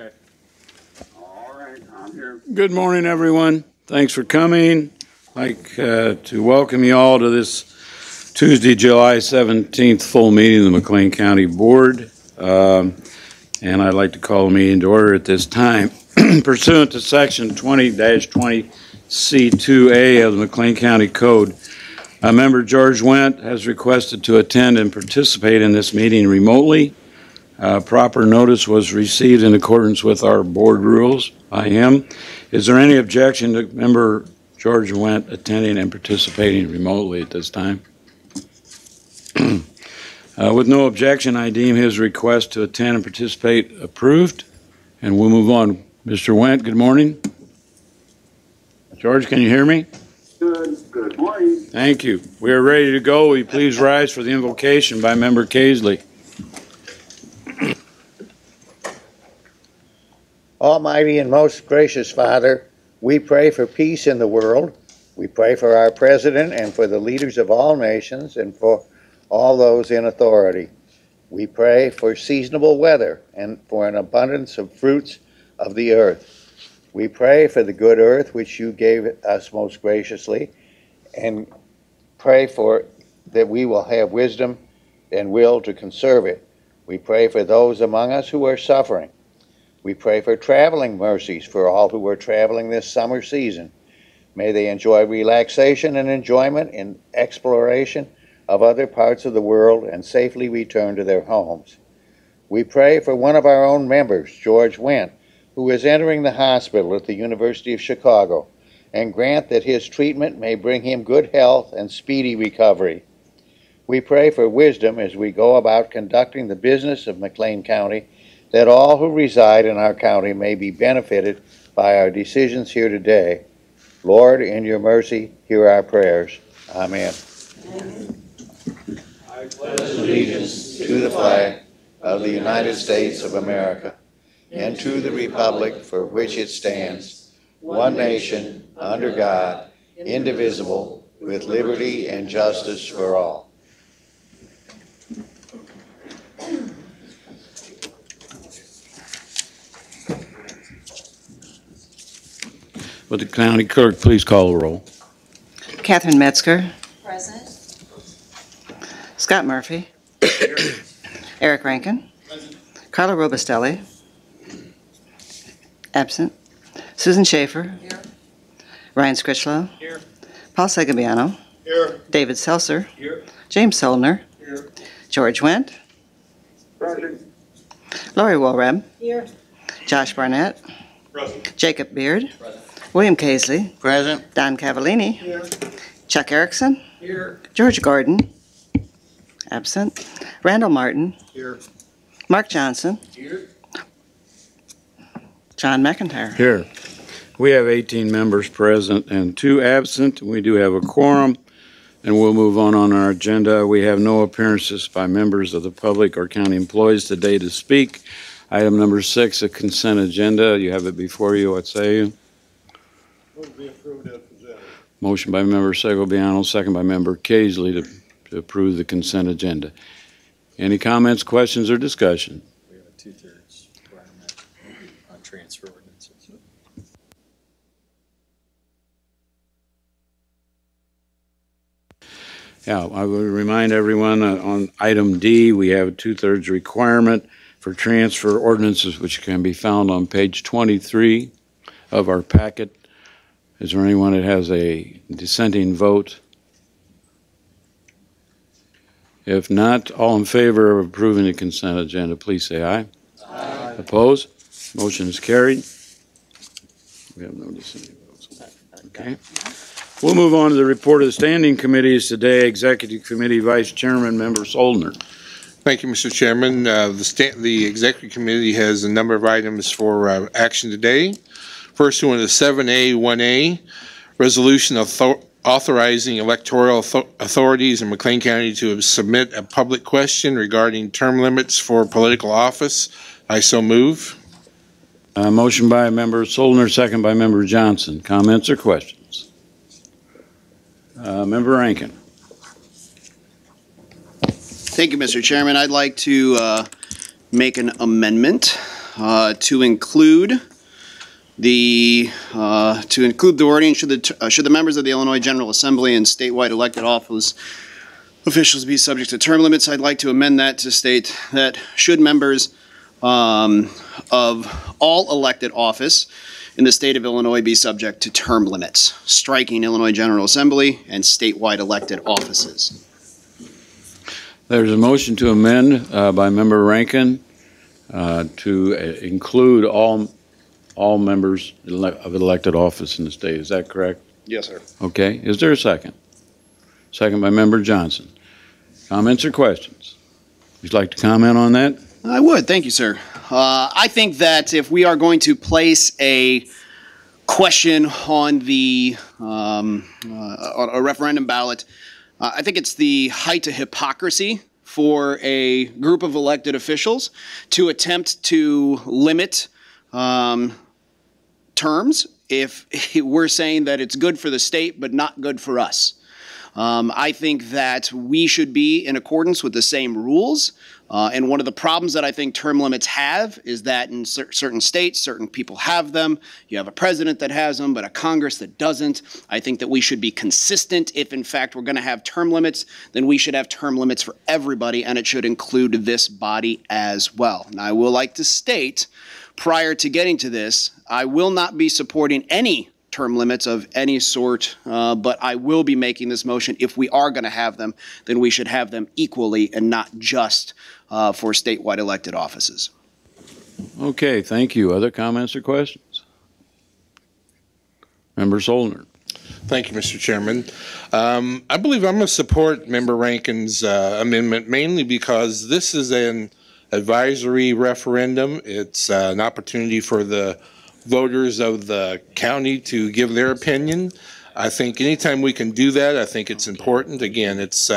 Okay. All right, I'm here. Good morning, everyone. Thanks for coming. I'd like to welcome you all to this Tuesday, July 17th full meeting of the Mclean County Board. And I'd like to call the meeting to order at this time. Pursuant to Section 20-20C2A of the Mclean County Code, Member George Wendt has requested to attend and participate in this meeting remotely. Proper notice was received in accordance with our board rules by him. Is there any objection to Member George Wendt attending and participating remotely at this time? With no objection, I deem his request to attend and participate approved, and we'll move on. Mr. Wendt, good morning. George, can you hear me? Good morning. Thank you. We are ready to go. Will you please rise for the invocation by Member Casely? Almighty and most gracious Father, we pray for peace in the world. We pray for our president and for the leaders of all nations and for all those in authority. We pray for seasonable weather and for an abundance of fruits of the earth. We pray for the good earth which you gave us most graciously, and pray for that we will have wisdom and will to conserve it. We pray for those among us who are suffering. We pray for traveling mercies for all who are traveling this summer season. May they enjoy relaxation and enjoyment in exploration of other parts of the world and safely return to their homes. We pray for one of our own members, George Wendt, who is entering the hospital at the University of Chicago, and grant that his treatment may bring him good health and speedy recovery. We pray for wisdom as we go about conducting the business of McLean County, that all who reside in our county may be benefited by our decisions here today. Lord, in your mercy, hear our prayers. Amen. Amen. I pledge allegiance to the flag of the United States of America and to the republic for which it stands, one nation, under God, indivisible, with liberty and justice for all. Would the county clerk please call the roll? Catherine Metzger. Present. Scott Murphy. Eric Rankin. Present. Carla Robustelli. Absent. Susan Schaefer. Here. Ryan Scritchlow. Here. Paul Segabiano. Here. David Seltzer. Here. James Soldner. Here. George Wendt. Present. Lori Wolreb. Here. Josh Barnett. Present. Jacob Beard. Present. William Casely. Present. Don Cavallini. Here. Chuck Erickson. Here. George Gordon. Absent. Randall Martin. Here. Mark Johnson. Here. John McIntyre. Here. We have 18 members present and 2 absent. We do have a quorum, and we'll move on our agenda. We have no appearances by members of the public or county employees today to speak. Item number 6, a consent agenda. You have it before you. What say you? Move to be approved as presented. Motion by Member Segoviano, second by Member Casely to approve the consent agenda. Any comments, questions, or discussion? We have a 2/3 requirement on transfer ordinances. Yeah, I would remind everyone on item D, we have a 2/3 requirement for transfer ordinances, which can be found on page 23 of our packet. Is there anyone that has a dissenting vote? If not, all in favor of approving the consent agenda, please say aye. Aye. Opposed? Motion is carried. We have no dissenting votes. Okay. We'll move on to the report of the standing committees today. Executive Committee Vice Chairman, Member Soldner. Thank you, Mr. Chairman. The Executive Committee has a number of items for action today. First one is 7A1A, resolution authorizing electoral authorities in McLean County to submit a public question regarding term limits for political office. I so move. Motion by Member Soldner, second by Member Johnson. Comments or questions? Member Rankin. Thank you, Mr. Chairman. I'd like to make an amendment to include the wording, should the members of the Illinois General Assembly and statewide elected office officials be subject to term limits, I'd like to amend that to state that should members of all elected office in the state of Illinois be subject to term limits, striking Illinois General Assembly and statewide elected offices. There's a motion to amend by Member Rankin to include all members of elected office in the state. Is that correct? Yes, sir. Okay. Is there a second? Second by Member Johnson. Comments or questions? Would you like to comment on that? I would. Thank you, sir. I think that if we are going to place a question on the on a referendum ballot, I think it's the height of hypocrisy for a group of elected officials to attempt to limit terms if we're saying that it's good for the state but not good for us. I think that we should be in accordance with the same rules. And one of the problems that I think term limits have is that in certain states, certain people have them. You have a president that has them, but a Congress that doesn't. I think that we should be consistent. If, in fact, we're going to have term limits, then we should have term limits for everybody, and it should include this body as well. Now, I will like to state, prior to getting to this, I will not be supporting any term limits of any sort, but I will be making this motion. If we are going to have them, then we should have them equally and not just for statewide elected offices. Okay, thank you. Other comments or questions? Member Solner. Thank you, Mr. Chairman. I believe I'm going to support Member Rankin's amendment mainly because this is an advisory referendum. It's an opportunity for the voters of the county to give their opinion. I think anytime we can do that, I think it's important. Again, it's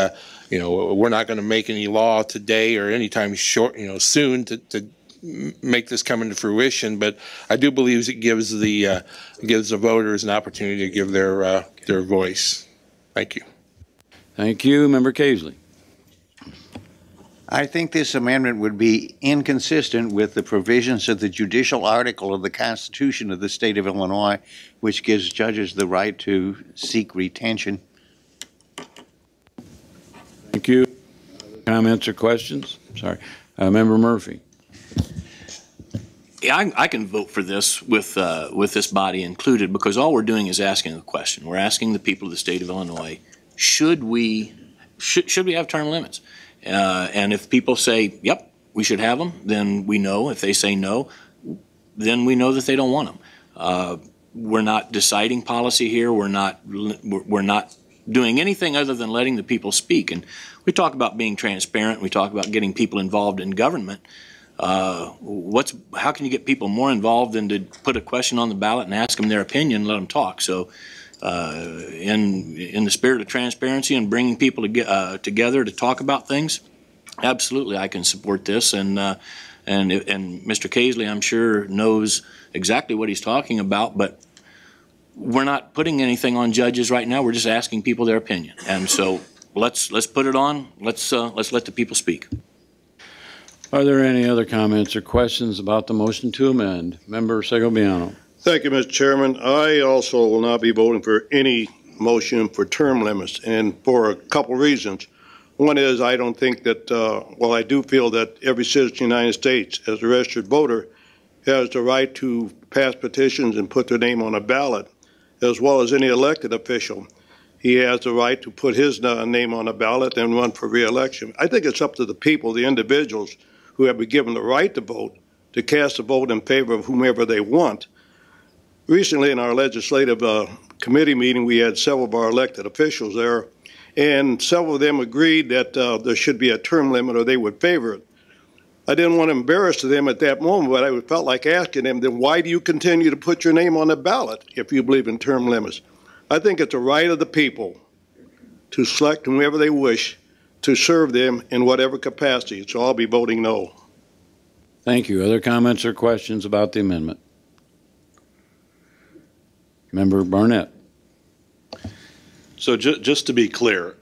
we're not going to make any law today or anytime soon to make this come into fruition. But I do believe it gives the voters an opportunity to give their voice. Thank you. Thank you, Member Casely. I think this amendment would be inconsistent with the provisions of the judicial article of the Constitution of the state of Illinois, which gives judges the right to seek retention. Thank you. Comments or questions? Sorry. Member Murphy. Yeah, I can vote for this with this body included because all we're doing is asking a question. We're asking the people of the state of Illinois, should we have term limits? And if people say, yep, we should have them, then we know. If they say no, then we know that they don't want them. We're not deciding policy here. We're not doing anything other than letting the people speak. And we talk about being transparent. We talk about getting people involved in government. How can you get people more involved than to put a question on the ballot and ask them their opinion and let them talk? So in the spirit of transparency and bringing people together to talk about things, absolutely I can support this. And Mr. Casely, I'm sure, knows exactly what he's talking about, but we're not putting anything on judges right now. We're just asking people their opinion. And so let's put it on. Let's let the people speak. Are there any other comments or questions about the motion to amend? Member Segoviano. Thank you, Mr. Chairman. I also will not be voting for any motion for term limits, and for a couple reasons. One is I don't think that, I do feel that every citizen of the United States, as a registered voter, has the right to pass petitions and put their name on a ballot, as well as any elected official. He has the right to put his name on a ballot and run for re-election. I think it's up to the people, the individuals who have been given the right to vote, to cast a vote in favor of whomever they want. Recently, in our legislative committee meeting, we had several of our elected officials there, and several of them agreed that there should be a term limit or they would favor it. I didn't want to embarrass them at that moment, but I felt like asking them, then why do you continue to put your name on the ballot if you believe in term limits? I think it's a right of the people to select whomever they wish to serve them in whatever capacity, so I'll be voting no. Thank you. Other comments or questions about the amendment? Member Barnett. So just to be clear,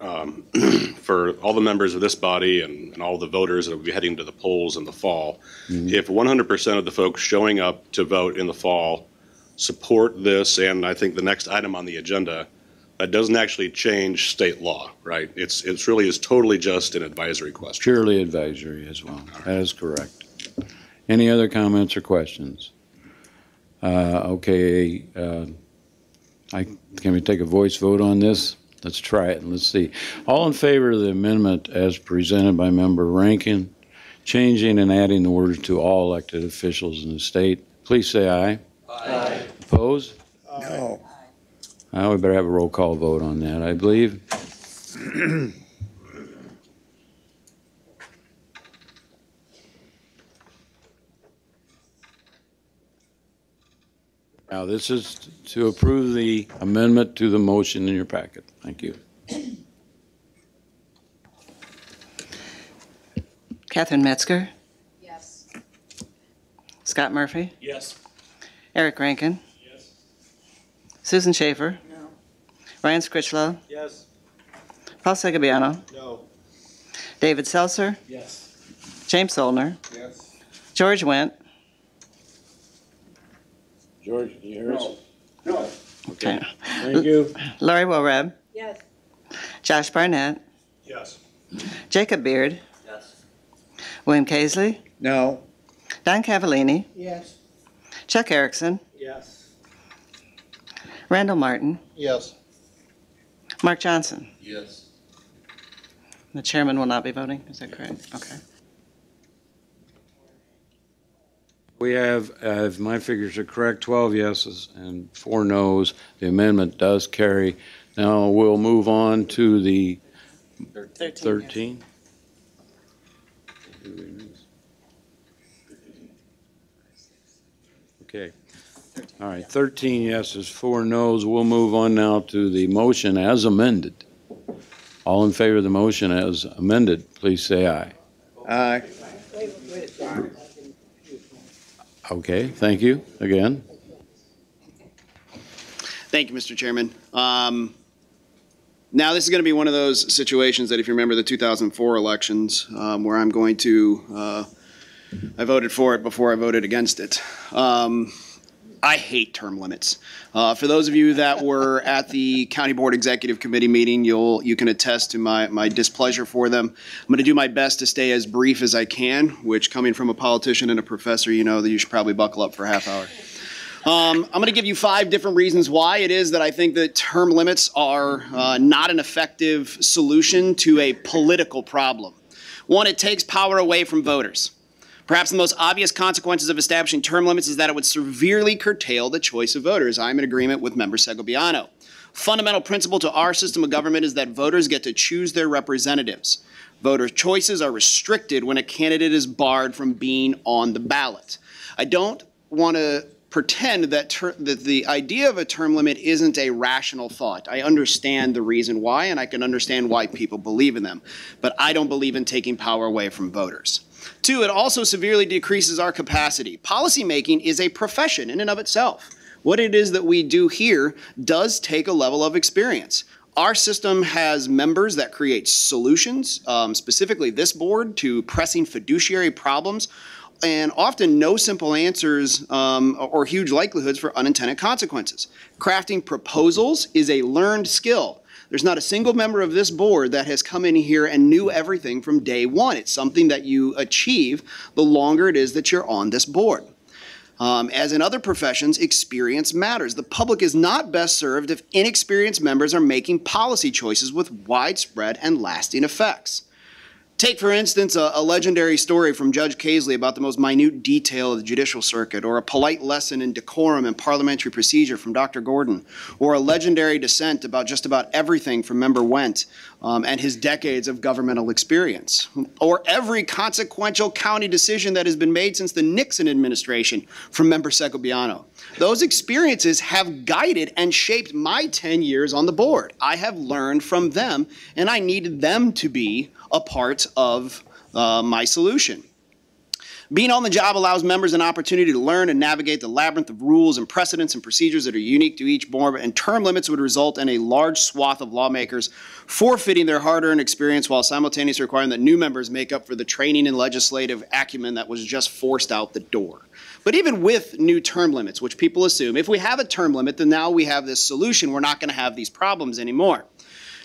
for all the members of this body and all the voters that will be heading to the polls in the fall, if 100% of the folks showing up to vote in the fall support this, and I think the next item on the agenda, that doesn't actually change state law, right? It's really is totally just an advisory question. Purely advisory as well. That is correct. Any other comments or questions? Okay. Can we take a voice vote on this? Let's try it and let's see. All in favor of the amendment as presented by Member Rankin, changing and adding the words "to all elected officials in the state," please say aye. Aye. Opposed? No. We better have a roll call vote on that, I believe. Now, this is to approve the amendment to the motion in your packet. Thank you. Catherine Metzger, Yes. Scott Murphy, Yes. Eric Rankin, Yes. Susan Schaefer, No. Ryan Scritchlow, Yes. Paul Segabiano, No. David Seltzer, Yes. James Solner, Yes. George Wendt. George, can you hear us? No. Okay. Thank you. Laurie Wilrab, Yes. Josh Barnett, Yes. Jacob Beard, Yes. William Casely, No. Don Cavallini, Yes. Chuck Erickson, Yes. Randall Martin, Yes. Mark Johnson. Yes. The chairman will not be voting, is that correct? Okay. We have, if my figures are correct, 12 yeses and 4 noes. The amendment does carry. Now we'll move on to the 13. Okay. All right, 13 yeses, 4 noes. We'll move on now to the motion as amended. All in favor of the motion as amended, please say aye. Aye. Okay, thank you again. Thank you, Mr. Chairman. Now, this is going to be one of those situations that if you remember the 2004 elections, where I'm going to, I voted for it before I voted against it. I hate term limits. For those of you that were at the County Board Executive Committee meeting, you can attest to my displeasure for them. I'm going to do my best to stay as brief as I can, which coming from a politician and a professor, you know that you should probably buckle up for a half hour. I'm going to give you 5 different reasons why it is that I think that term limits are not an effective solution to a political problem. 1, it takes power away from voters. Perhaps the most obvious consequences of establishing term limits is that it would severely curtail the choice of voters. I'm in agreement with Member Segobiano. Fundamental principle to our system of government is that voters get to choose their representatives. Voter choices are restricted when a candidate is barred from being on the ballot. I don't want to pretend that the idea of a term limit isn't a rational thought. I understand the reason why, and I can understand why people believe in them. But I don't believe in taking power away from voters. 2, it also severely decreases our capacity. Policymaking is a profession in and of itself. What it is that we do here does take a level of experience. Our system has members that create solutions, specifically this board, to pressing fiduciary problems, and often no simple answers or huge likelihoods for unintended consequences. Crafting proposals is a learned skill. There's not a single member of this board that has come in here and knew everything from day one. It's something that you achieve the longer it is that you're on this board. As in other professions, experience matters. The public is not best served if inexperienced members are making policy choices with widespread and lasting effects. Take, for instance, a legendary story from Judge Casely about the most minute detail of the judicial circuit, or a polite lesson in decorum and parliamentary procedure from Dr. Gordon, or a legendary dissent about just about everything from Member Wendt and his decades of governmental experience, or every consequential county decision that has been made since the Nixon administration from Member Segobiano. Those experiences have guided and shaped my 10 years on the board. I have learned from them, and I needed them to be a part of my solution. Being on the job allows members an opportunity to learn and navigate the labyrinth of rules and precedents and procedures that are unique to each board, and term limits would result in a large swath of lawmakers forfeiting their hard-earned experience while simultaneously requiring that new members make up for the training and legislative acumen that was just forced out the door. But even with new term limits, which people assume, if we have a term limit, then now we have this solution. We're not going to have these problems anymore.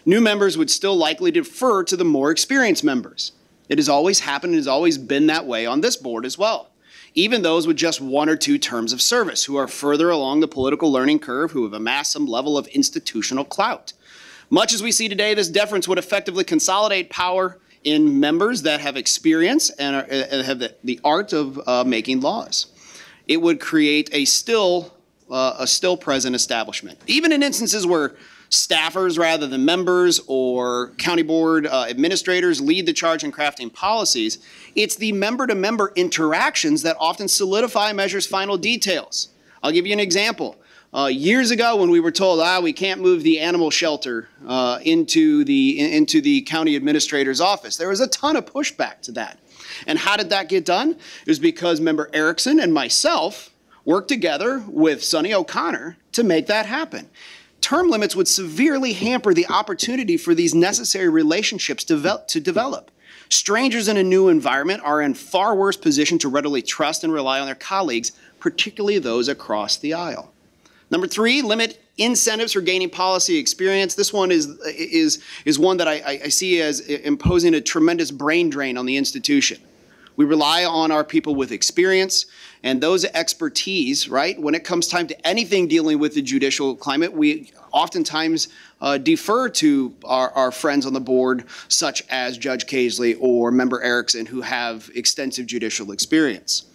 New members would still likely defer to the more experienced members. It has always happened and has always been that way on this board as well. Even those with just 1 or 2 terms of service who are further along the political learning curve, who have amassed some level of institutional clout. Much as we see today, this deference would effectively consolidate power in members that have experience and have the art of making laws. It would create a still present establishment. Even in instances where staffers rather than members or county board administrators lead the charge in crafting policies, it's the member-to-member interactions that often solidify a measure's final details. I'll give you an example. Years ago when we were told, we can't move the animal shelter into the county administrator's office, there was a ton of pushback to that. And how did that get done? It was because member Erickson and myself worked together with Sonny O'Connor to make that happen. Term limits would severely hamper the opportunity for these necessary relationships to develop. Strangers in a new environment are in far worse position to readily trust and rely on their colleagues, particularly those across the aisle. Number 3, limit incentives for gaining policy experience. This one is one that I see as imposing a tremendous brain drain on the institution. We rely on our people with experience and those expertise, right? When it comes time to anything dealing with the judicial climate, we oftentimes defer to our friends on the board, such as Judge Casely or Member Erickson, who have extensive judicial experience.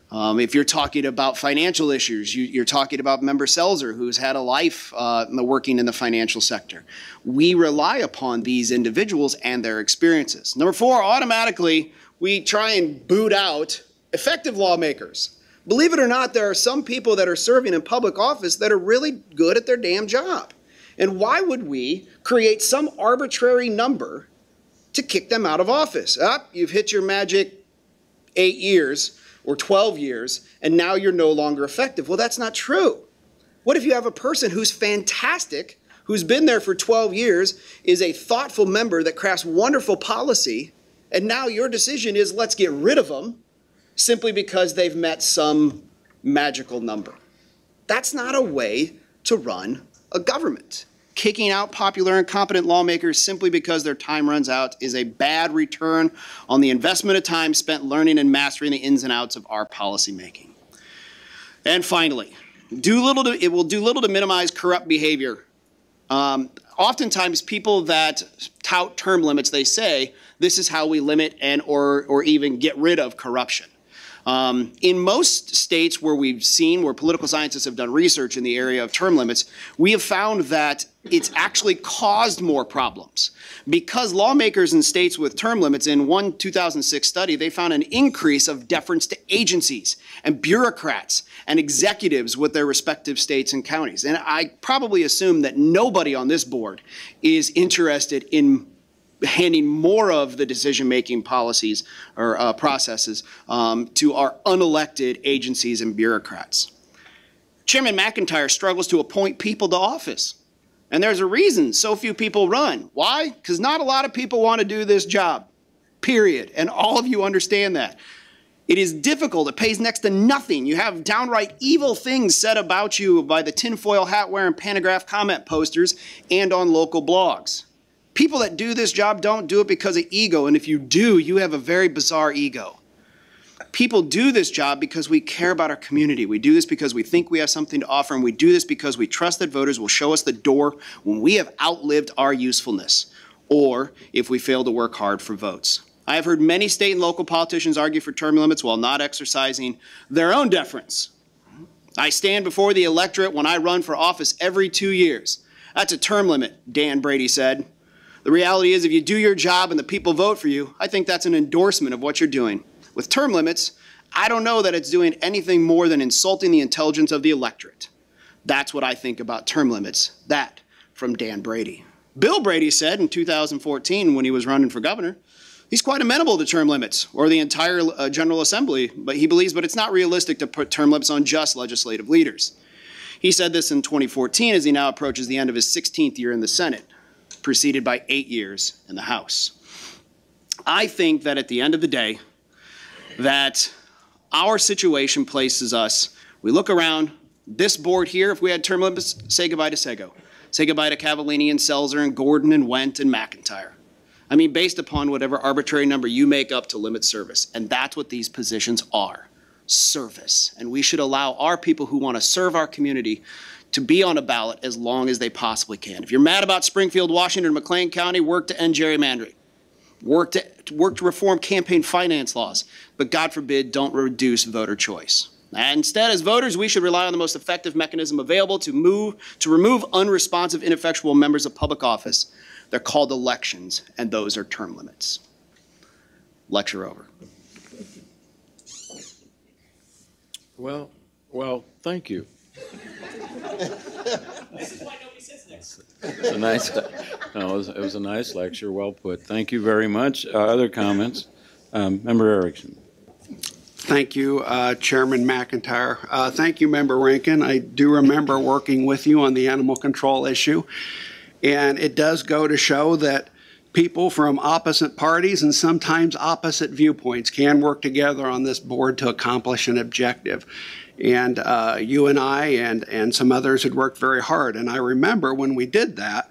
If you're talking about financial issues, you're talking about Member Selzer, who's had a life working in the financial sector. We rely upon these individuals and their experiences. Number 4, automatically, we try and boot out effective lawmakers. Believe it or not, there are some people that are serving in public office that are really good at their damn job. And why would we create some arbitrary number to kick them out of office? You've hit your magic 8 years or 12 years, and now you're no longer effective. Well, that's not true. What if you have a person who's fantastic, who's been there for 12 years, is a thoughtful member that crafts wonderful policy, and now your decision is let's get rid of them simply because they've met some magical number? That's not a way to run a government. Kicking out popular and competent lawmakers simply because their time runs out is a bad return on the investment of time spent learning and mastering the ins and outs of our policymaking. And finally, it will do little to minimize corrupt behavior. Oftentimes, people that tout term limits, they say, this is how we limit and or even get rid of corruption. In most states where political scientists have done research in the area of term limits, we have found that it's actually caused more problems. Because lawmakers in states with term limits, in one 2006 study, they found an increase of deference to agencies and bureaucrats and executives with their respective states and counties. And I probably assume that nobody on this board is interested in handing more of the decision-making policies or processes to our unelected agencies and bureaucrats. Chairman McIntyre struggles to appoint people to office. And there's a reason so few people run. Why? Because not a lot of people want to do this job, period. And all of you understand that. It is difficult. It pays next to nothing. You have downright evil things said about you by the tinfoil hat wearing pantograph comment posters and on local blogs. People that do this job don't do it because of ego, and if you do, you have a very bizarre ego. People do this job because we care about our community. We do this because we think we have something to offer, and we do this because we trust that voters will show us the door when we have outlived our usefulness, or if we fail to work hard for votes. I have heard many state and local politicians argue for term limits while not exercising their own deference. I stand before the electorate when I run for office every 2 years. That's a term limit, Dan Brady said. The reality is, if you do your job and the people vote for you, I think that's an endorsement of what you're doing. With term limits, I don't know that it's doing anything more than insulting the intelligence of the electorate. That's what I think about term limits. That from Dan Brady. Bill Brady said in 2014 when he was running for governor, He's quite amenable to term limits or the entire General Assembly, but he believes it's not realistic to put term limits on just legislative leaders. He said this in 2014 as he now approaches the end of his 16th year in the Senate, preceded by 8 years in the House. I think that at the end of the day, that our situation places us, we look around, this board here, if we had term limits, say goodbye to Sego. Say goodbye to Cavallini and Selzer and Gordon and Wendt and McIntyre. I mean, based upon whatever arbitrary number you make up to limit service. And that's what these positions are, service. And we should allow our people who want to serve our community to be on a ballot as long as they possibly can. If you're mad about Springfield, Washington, or McLean County, work to end gerrymandering. Work to reform campaign finance laws. But God forbid, don't reduce voter choice. And instead, as voters, we should rely on the most effective mechanism available to remove unresponsive, ineffectual members of public office. They're called elections, and those are term limits. Lecture over. Well, thank you. This is why nobody sits next. It's a nice, it was a nice lecture, well put. Thank you very much. Other comments? Member Erickson. Thank you, Chairman McIntyre. Thank you, Member Rankin. I do remember working with you on the animal control issue. And it does go to show that people from opposite parties and sometimes opposite viewpoints can work together on this board to accomplish an objective. And you and I and some others had worked very hard. And I remember when we did that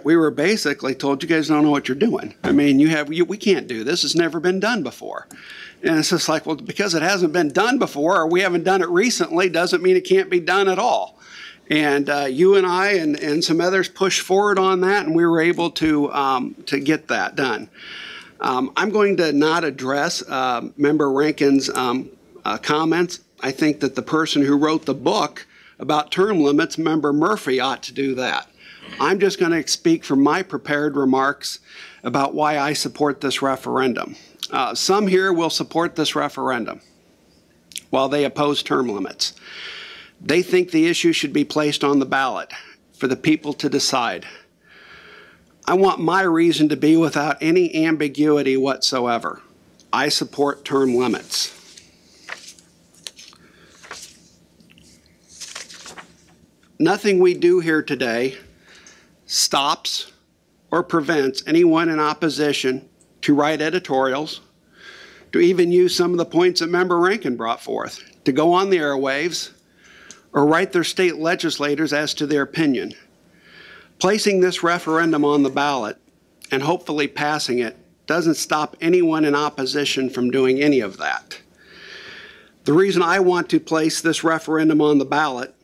we were basically told, you guys don't know what you're doing. I mean, we can't do this. It's never been done before. And it's just like, well, because it hasn't been done before or we haven't done it recently doesn't mean it can't be done at all. And you and I and some others pushed forward on that, and we were able to get that done. I'm going to not address Member Rankin's comments. I think that the person who wrote the book about term limits, Member Murphy, ought to do that. I'm just going to speak from my prepared remarks about why I support this referendum. Some here will support this referendum while they oppose term limits. They think the issue should be placed on the ballot for the people to decide. I want my reason to be without any ambiguity whatsoever. I support term limits. Nothing we do here today stops or prevents anyone in opposition to write editorials, to even use some of the points that Member Rankin brought forth, to go on the airwaves, or write their state legislators as to their opinion. Placing this referendum on the ballot and hopefully passing it doesn't stop anyone in opposition from doing any of that. The reason I want to place this referendum on the ballot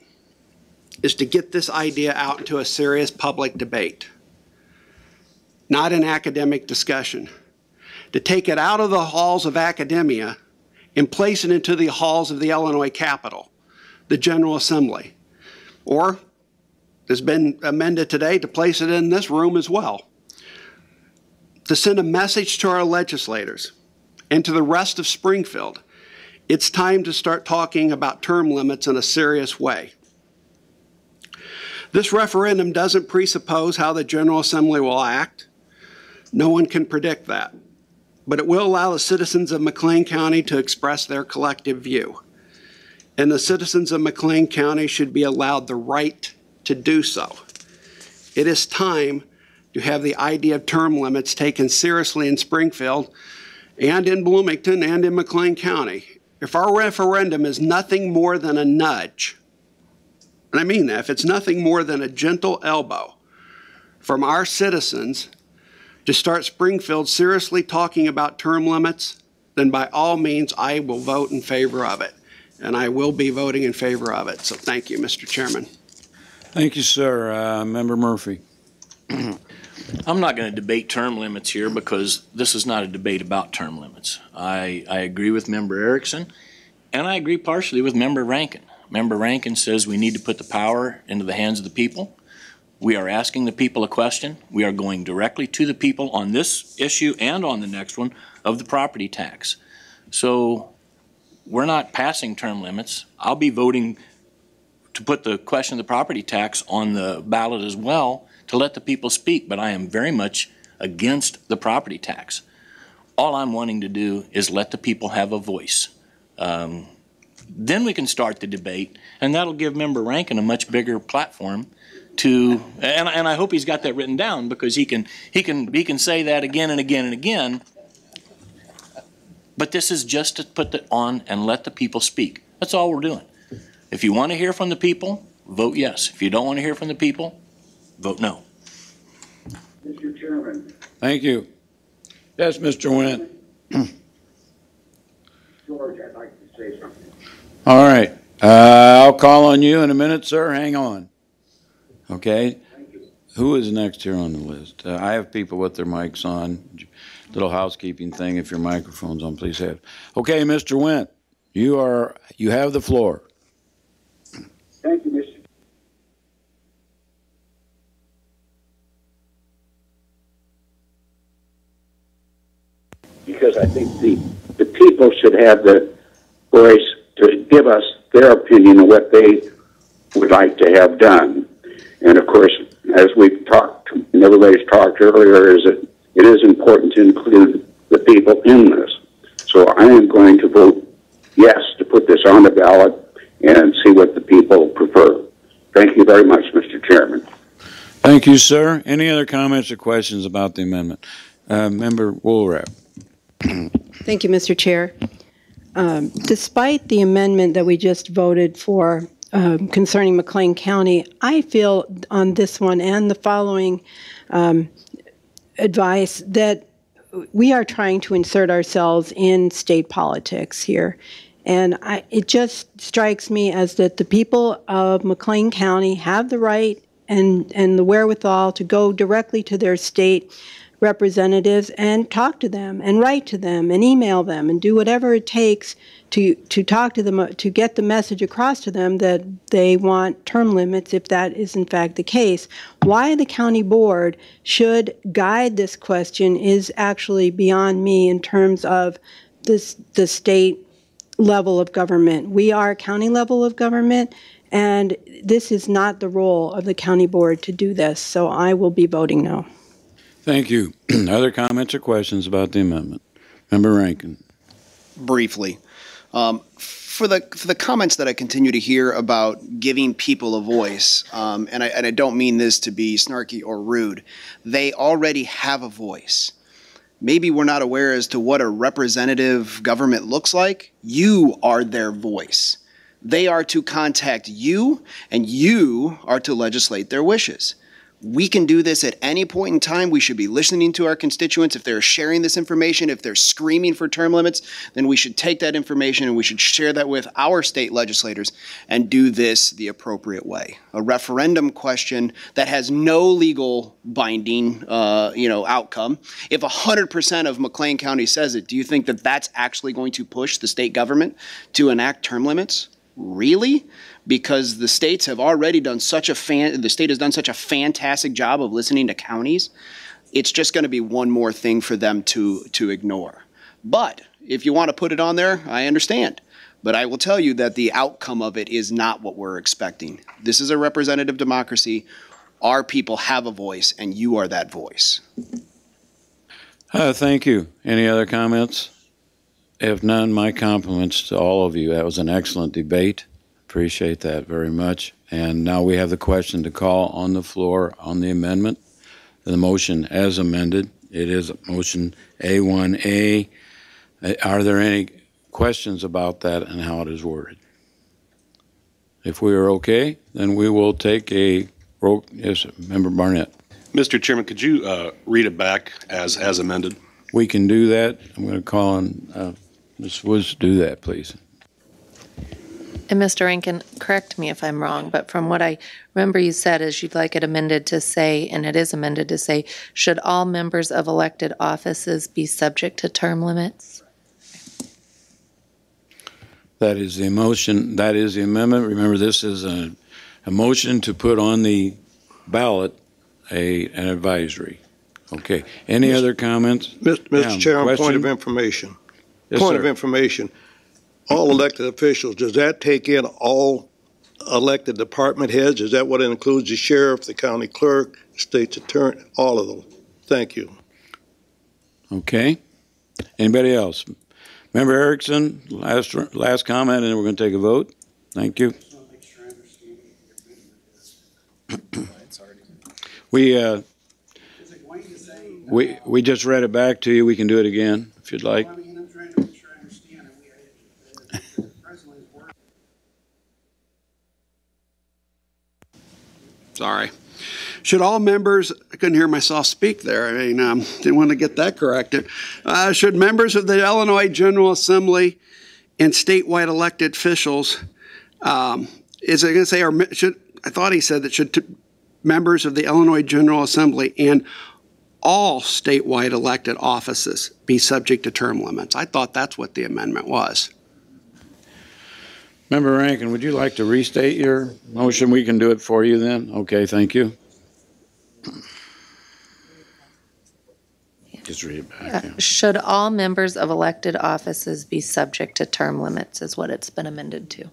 is to get this idea out into a serious public debate, not an academic discussion. To take it out of the halls of academia and place it into the halls of the Illinois Capitol, the General Assembly, or has been amended today to place it in this room as well. To send a message to our legislators and to the rest of Springfield, it's time to start talking about term limits in a serious way. This referendum doesn't presuppose how the General Assembly will act. No one can predict that. But it will allow the citizens of McLean County to express their collective view. And the citizens of McLean County should be allowed the right to do so. It is time to have the idea of term limits taken seriously in Springfield and in Bloomington and in McLean County. If our referendum is nothing more than a nudge, and I mean that, if it's nothing more than a gentle elbow from our citizens to start Springfield seriously talking about term limits, then by all means I will vote in favor of it. And I will be voting in favor of it. So thank you, Mr. Chairman. Thank you, sir. Member Murphy. I'm not going to debate term limits here because this is not a debate about term limits. I agree with Member Erickson, and I agree partially with Member Rankin. Member Rankin says we need to put the power into the hands of the people. We are asking the people a question. We are going directly to the people on this issue and on the next one of the property tax. So we're not passing term limits. I'll be voting to put the question of the property tax on the ballot as well to let the people speak, but I am very much against the property tax. All I'm wanting to do is let the people have a voice. Then we can start the debate, and that'll give Member Rankin a much bigger platform to, and I hope he's got that written down, because he can say that again and again and again. But this is just to put it on and let the people speak. That's all we're doing. If you want to hear from the people, vote yes. If you don't want to hear from the people, vote no. Mr. Chairman. Thank you. Yes, Mr. Wynn. George, I'd like to say something. All right. I'll call on you in a minute, sir. Hang on. Okay. Thank you. Who is next here on the list? I have people with their mics on. Little housekeeping thing. If your microphone's on, please have. Okay, Mr. Wynn, you have the floor. Thank you, Mr. Because I think the people should have the voice to give us their opinion on what they would like to have done. And of course, as we've talked, and everybody's talked earlier, is that it is important to include the people in this. So I am going to vote yes to put this on the ballot and see what the people prefer. Thank you very much, Mr. Chairman. Thank you, sir. Any other comments or questions about the amendment? Member Woolrapp. Thank you, Mr. Chair. Despite the amendment that we just voted for concerning McLean County, I feel on this one and the following advice that we are trying to insert ourselves in state politics here. And it just strikes me as that the people of McLean County have the right and the wherewithal to go directly to their state representatives and talk to them and write to them and email them and do whatever it takes to talk to them, to get the message across to them that they want term limits if that is in fact the case. Why the county board should guide this question is actually beyond me in terms of the state level of government. We are a county level of government, and this is not the role of the county board to do this, so I will be voting no. Thank you. Other comments or questions about the amendment? Member Rankin. Briefly, for the comments that I continue to hear about giving people a voice, and I don't mean this to be snarky or rude, they already have a voice. Maybe we're not aware as to what a representative government looks like. You are their voice. They are to contact you, and you are to legislate their wishes. We can do this at any point in time. We should be listening to our constituents. If they're sharing this information, if they're screaming for term limits, then we should take that information and we should share that with our state legislators and do this the appropriate way. A referendum question that has no legal binding, outcome. If 100% of McLean County says it, do you think that that's actually going to push the state government to enact term limits? Really? Because the states have already done the state has done such a fantastic job of listening to counties. It's just going to be one more thing for them to ignore. But if you want to put it on there, I understand. But I will tell you that the outcome of it is not what we're expecting. This is a representative democracy. Our people have a voice, and you are that voice. Thank you. Any other comments? If none, my compliments to all of you. That was an excellent debate. Appreciate that very much. And now we have the question to call on the floor on the amendment. The motion as amended. It is motion A1A. Are there any questions about that and how it is worded? If we are okay, then we will take a roll. Yes, Member Barnett. Mr. Chairman, could you read it back as amended? We can do that. I'm going to call on Ms. Woods to do that, please. And Mr. Rankin, correct me if I'm wrong, but from what I remember you said is you'd like it amended to say, and it is amended to say, should all members of elected offices be subject to term limits? That is the motion. That is the amendment. Remember, this is a motion to put on the ballot an advisory. Okay. Any other comments? Mr. Chairman, point of information. Yes, point sir. of information. All elected officials, does that take in all elected department heads? Is that what it includes? The sheriff, the county clerk, state's attorney, all of them? Thank you. Okay. Anybody else? Member Erickson, last comment, and then we're going to take a vote. Thank you. We just read it back to you. We can do it again if you'd like. Sorry. Should all members, I couldn't hear myself speak there. I mean, didn't want to get that corrected. Should members of the Illinois General Assembly and statewide elected officials, is it going to say, or should, I thought he said that should members of the Illinois General Assembly and all statewide elected offices be subject to term limits? I thought that's what the amendment was. Member Rankin, would you like to restate your motion? We can do it for you then. Okay, thank you. Just read it back. Yeah. Should all members of elected offices be subject to term limits is what it's been amended to.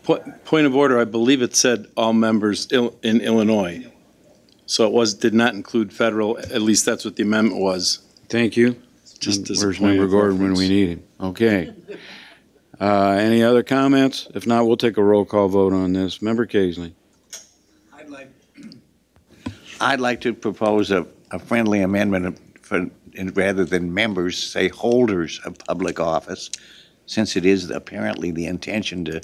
Point of order, I believe it said all members in Illinois. So it did not include federal, at least that's what the amendment was. Thank you. Just as Where's Member Gordon when we need him? Okay. Any other comments? If not, we'll take a roll call vote on this. Member Casely. I'd like to propose a friendly amendment rather than members, say holders of public office, since it is apparently the intention to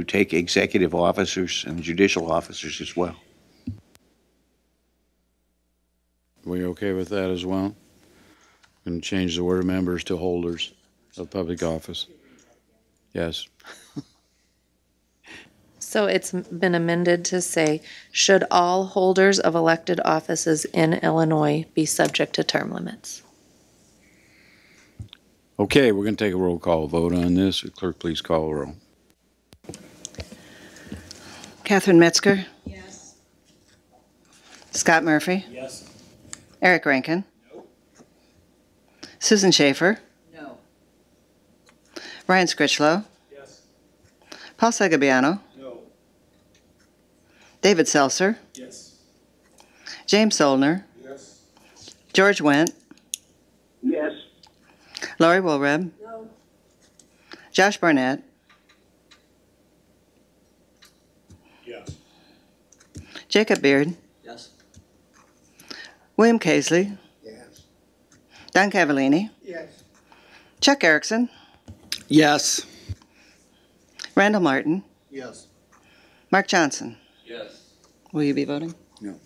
take executive officers and judicial officers as well. We okay with that as well? Going to change the word members to holders of public office. Yes. So it's been amended to say, should all holders of elected offices in Illinois be subject to term limits? Okay, we're going to take a roll call vote on this. Clerk, please call the roll. Catherine Metzger? Yes. Scott Murphy? Yes. Eric Rankin? No. Susan Schaefer? No. Ryan Scritchlow? Yes. Paul Segabiano? No. David Seltzer? Yes. James Solner? Yes. George Wendt? Yes. Lori Woolreb? No. Josh Barnett? Yes. Jacob Beard? Yes. William Casely? Yes. Don Cavallini? Yes. Chuck Erickson? Yes. Randall Martin? Yes. Mark Johnson? Yes. Will you be voting? No.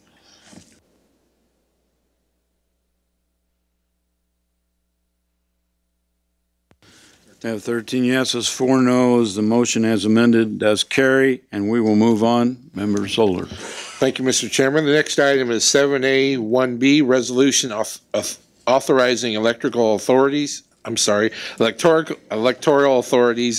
I have 13 yeses, 4 noes. The motion as amended does carry, and we will move on. Member Solar. Thank you, Mr. Chairman. The next item is 7A 1B, resolution authorizing electoral authorities in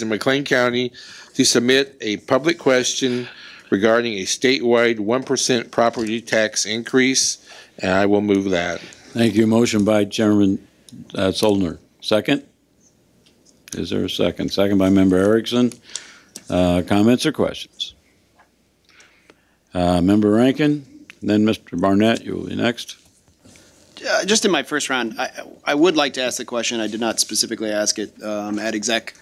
Mclean County to submit a public question regarding a statewide 1% property tax increase, and I will move that. Thank you. Motion by Chairman Solner. Second? Is there a second? Second by Member Erickson. Comments or questions? Member Rankin, then Mr. Barnett, you will be next. Just in my first round, I would like to ask the question. I did not specifically ask it at exec.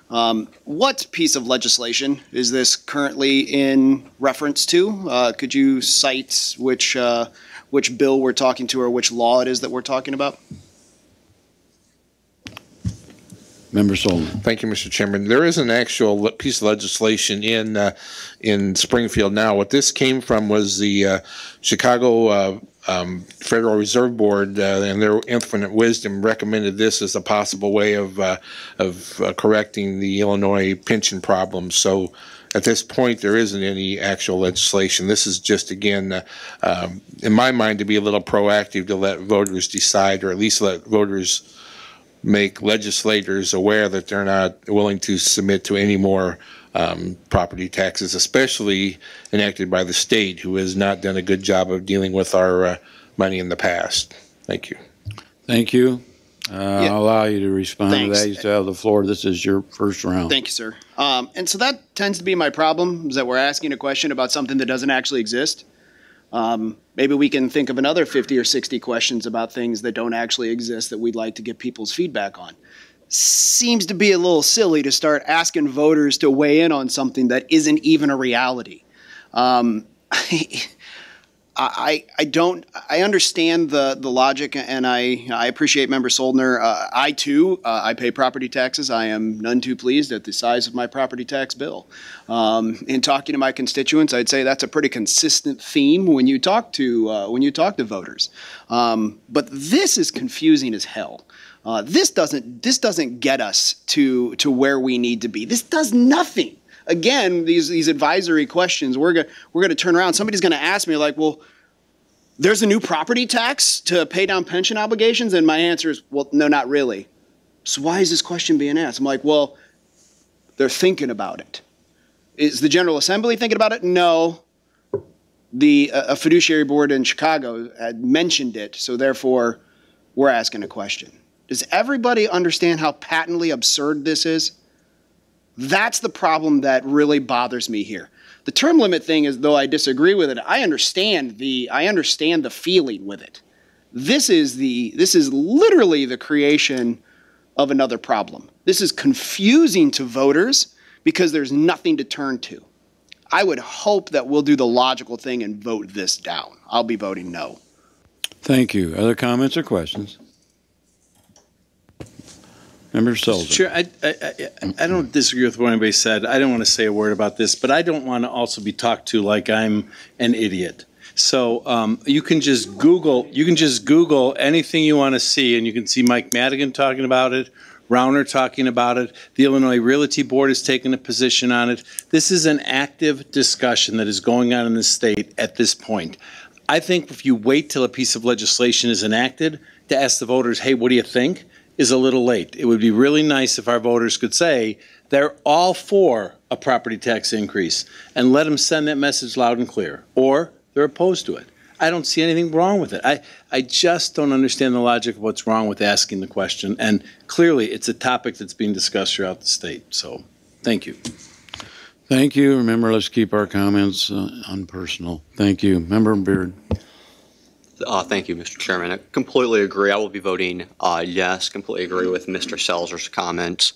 What piece of legislation is this currently in reference to? Could you cite which bill we're talking to or which law it is that we're talking about? Member Solon. Thank you, Mr. Chairman. There is an actual piece of legislation in Springfield now. What this came from was the Chicago Federal Reserve Board, and their infinite wisdom recommended this as a possible way of correcting the Illinois pension problem. So at this point, there isn't any actual legislation. This is just, again, in my mind, to be a little proactive to let voters decide, or at least let voters make legislators aware that they're not willing to submit to any more property taxes, especially enacted by the state, who has not done a good job of dealing with our money in the past. Thank you. Thank you. I'll allow you to respond to that. You still have the floor. This is your first round. Thank you, sir. And so that tends to be my problem, is that we're asking a question about something that doesn't actually exist. Maybe we can think of another 50 or 60 questions about things that don't actually exist that we'd like to get people's feedback on. Seems to be a little silly to start asking voters to weigh in on something that isn't even a reality. I understand the logic, and I appreciate Member Soldner. I too, I pay property taxes. I am none too pleased at the size of my property tax bill. In talking to my constituents, I'd say that's a pretty consistent theme when you talk to voters. But this is confusing as hell. This doesn't get us to where we need to be. This does nothing. Again, these advisory questions, we're gonna turn around. Somebody's gonna ask me like, well, there's a new property tax to pay down pension obligations, and my answer is, well, no, not really. So why is this question being asked? I'm like, well, they're thinking about it. Is the General Assembly thinking about it? No. A fiduciary board in Chicago had mentioned it, so therefore, we're asking a question. Does everybody understand how patently absurd this is? That's the problem that really bothers me here. The term limit thing is, though I disagree with it, I understand the feeling with it. This is literally the creation of another problem. This is confusing to voters because there's nothing to turn to. I would hope that we'll do the logical thing and vote this down. I'll be voting no. Thank you. Other comments or questions? Member Sullivan. Sure, I don't disagree with what anybody said. I don't want to say a word about this, but I don't want to also be talked to like I'm an idiot. So you can just Google anything you want to see, and you can see Mike Madigan talking about it, Rauner talking about it. The Illinois Realty Board has taken a position on it. This is an active discussion that is going on in the state at this point. I think if you wait till a piece of legislation is enacted to ask the voters, hey, what do you think, is a little late. It would be really nice if our voters could say they're all for a property tax increase and let them send that message loud and clear, or they're opposed to it. I don't see anything wrong with it. I just don't understand the logic of what's wrong with asking the question, and clearly it's a topic that's being discussed throughout the state. So thank you. Thank you. Remember, let's keep our comments unpersonal. Thank you. Member Beard. Thank you, Mr. Chairman. I completely agree. I will be voting yes, completely agree with Mr. Selzer's comments.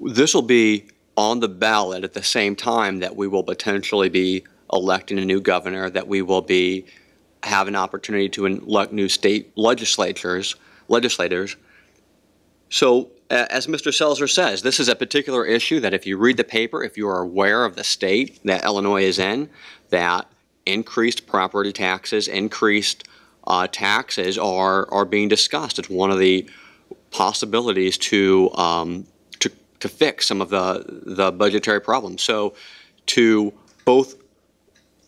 This will be on the ballot at the same time that we will potentially be electing a new governor, that we will have an opportunity to elect new state legislators. So, as Mr. Selzer says, this is a particular issue that if you read the paper, if you are aware of the state that Illinois is in, that increased property taxes, increased taxes are being discussed. It's one of the possibilities to fix some of the budgetary problems. So to both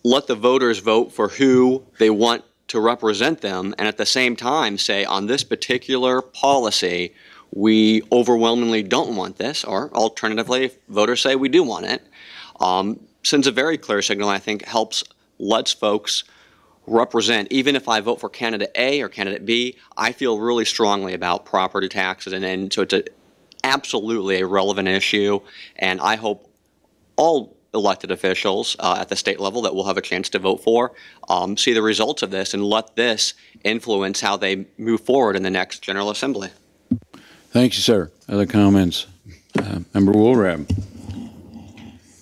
let the voters vote for who they want to represent them, and at the same time say on this particular policy, we overwhelmingly don't want this, or alternatively, if voters say we do want it, sends a very clear signal, I think, helps lets folks represent. Even if I vote for candidate A or candidate B, I feel really strongly about property taxes, and so it's absolutely a relevant issue, and I hope all elected officials at the state level that we'll have a chance to vote for see the results of this and let this influence how they move forward in the next General Assembly. Thank you, sir. Other comments? Member Woolrab.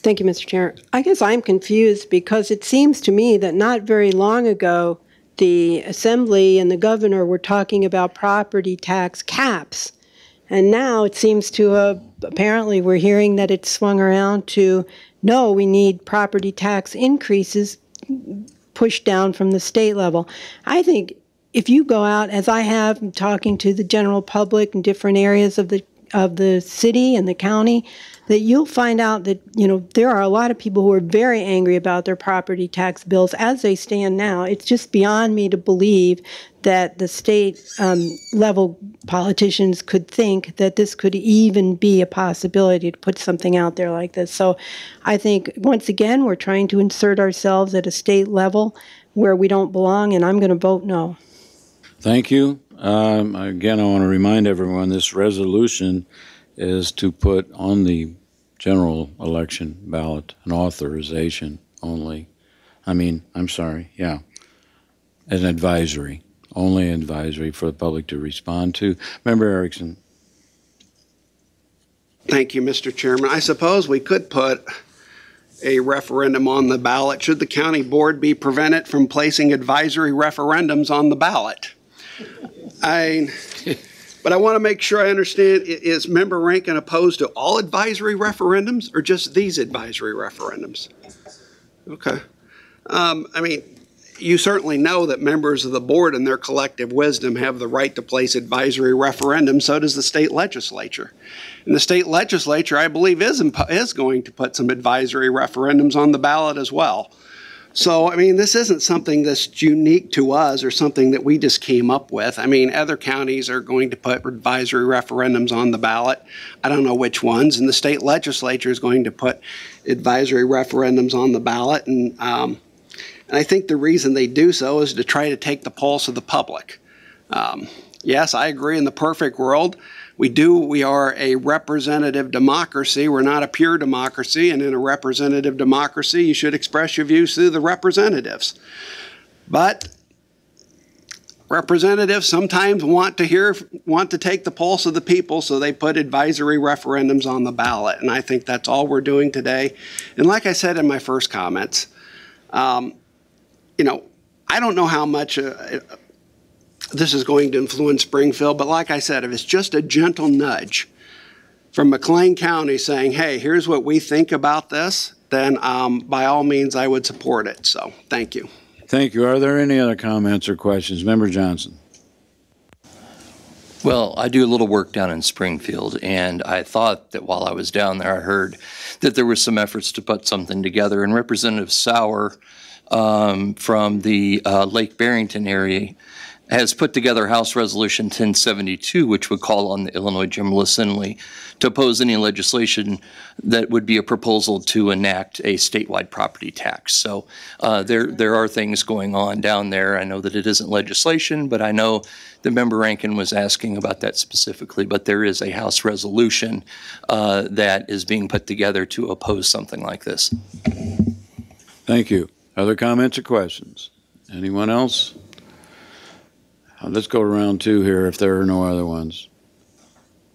Thank you, Mr. Chair. I guess I'm confused because it seems to me that not very long ago, the Assembly and the governor were talking about property tax caps. And now it seems to apparently we're hearing that it's swung around to, no, we need property tax increases pushed down from the state level. I think if you go out, as I have, talking to the general public in different areas of the city and the county, that you'll find out that, you know, there are a lot of people who are very angry about their property tax bills as they stand now. It's just beyond me to believe that the state level politicians could think that this could even be a possibility to put something out there like this. So I think, once again, we're trying to insert ourselves at a state level where we don't belong, and I'm going to vote no. Thank you. Again, I want to remind everyone this resolution is to put on the general election ballot an authorization only. I'm sorry, yeah. As an advisory, only advisory for the public to respond to. Member Erickson. Thank you, Mr. Chairman. I suppose we could put a referendum on the ballot. Should the county board be prevented from placing advisory referendums on the ballot? But I want to make sure I understand, is Member Rankin opposed to all advisory referendums or just these advisory referendums? Okay. You certainly know that members of the board in their collective wisdom have the right to place advisory referendums. So does the state legislature. And the state legislature, I believe, is going to put some advisory referendums on the ballot as well. So, this isn't something that's unique to us or something that we just came up with. Other counties are going to put advisory referendums on the ballot. I don't know which ones. And the state legislature is going to put advisory referendums on the ballot. And I think the reason they do so is to try to take the pulse of the public. Yes, I agree. In the perfect world, we are a representative democracy. We're not a pure democracy. And in a representative democracy, you should express your views through the representatives. But representatives sometimes want to take the pulse of the people, so they put advisory referendums on the ballot. And I think that's all we're doing today. And like I said in my first comments, I don't know how much this is going to influence Springfield, but like I said, if it's just a gentle nudge from Mclean County saying, hey, here's what we think about this, then by all means I would support it. So thank you. Thank you. Are there any other comments or questions? Member Johnson. Well, I do a little work down in Springfield, and I thought that while I was down there, I heard that there were some efforts to put something together, and Representative Sauer from the Lake Barrington area has put together House Resolution 1072, which would call on the Illinois General Assembly to oppose any legislation that would be a proposal to enact a statewide property tax. So there are things going on down there. I know that it isn't legislation, but I know that Member Rankin was asking about that specifically. But there is a House resolution that is being put together to oppose something like this. Thank you. Other comments or questions? Anyone else? Let's go to round two here if there are no other ones.